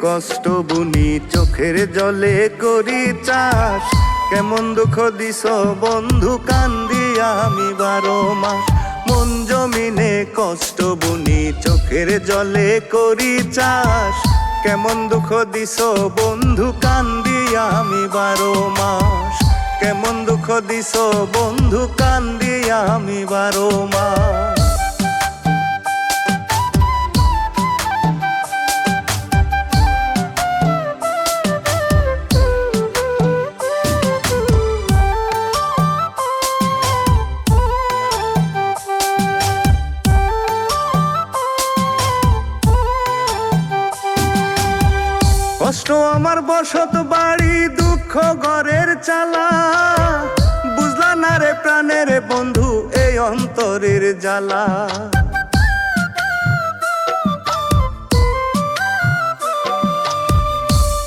কষ্ট বুনি চোখের জলে করি চাষ। কেমন দুঃখ দিস বন্ধু কান্দিয়া আমি 12 মাস। মন জমিনে কষ্ট বুনি চোখের জলে করি চাষ। কেমন দুঃখ দিস বন্ধু কান্দিয়া আমি 12 মাস। কেমন দুঃখ দিস বন্ধু কান্দিয়া আমি 12 মাস। কষ্ট আমার বসত বাড়ি দুঃখ ঘরের চালা। বুঝলা না রে প্রাণের বন্ধু এই অন্তরের জ্বালা।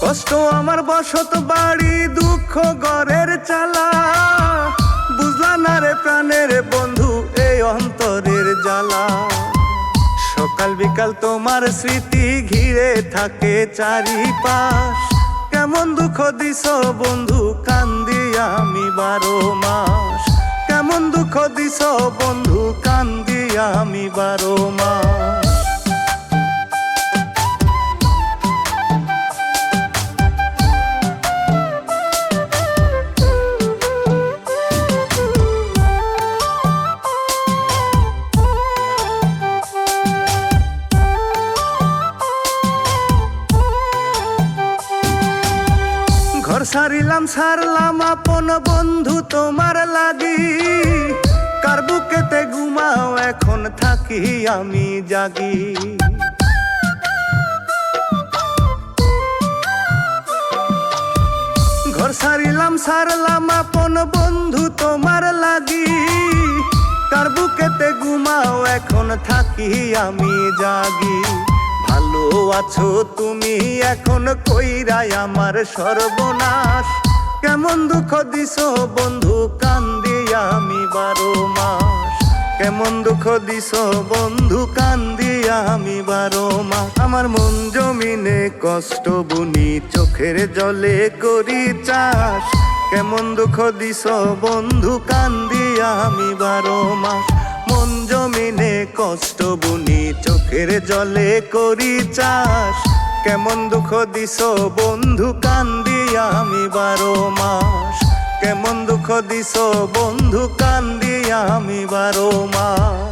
কষ্ট আমার বসত বাড়ি দুঃখ ঘরের চালা। বুঝলা না রে প্রাণের বন্ধু এই অন্তরের জ্বালা। সকাল বিকাল তোমার স্মৃতি ঘিরে থাকে চারিপাশ। কেমন দুঃখ দিস বন্ধু কান্দিয়া আমি 12 মাস। কেমন দুঃখ দিস বন্ধু কান্দিয়া আমি 12 মাস। ঘর সারলাম আপন বন্ধু তোমার লাগি। কার বুকেতে ঘুমাও এখন থাকি আমি জাগি। ঘর সারলাম আপন বন্ধু তোমার লাগি। কার বুকেতে ঘুমাও এখন থাকি আমি জাগি। ভালো আছো তুমি এখন কইরাই আমার সর্বনাশ। কেমন দুঃখ দিস বন্ধু কান্দিয়া আমি 12 মাস। কেমন দুঃখ দিস বন্ধু কান্দিয়া আমি 12 মাস। আমার মন জমিনে কষ্ট বুনি চোখের জলে করি চাষ। কেমন দুঃখ দিস বন্ধু কান্দিয়া আমি 12 মাস। মন জমিনে কষ্ট বুনি চোখের জলে করি চাষ। কেমন দুঃখ দিস বন্ধু কান্দিয়া আমি 12 মাস। কেমন দুঃখ দিস বন্ধু কান্দিয়া আমি 12 মাস।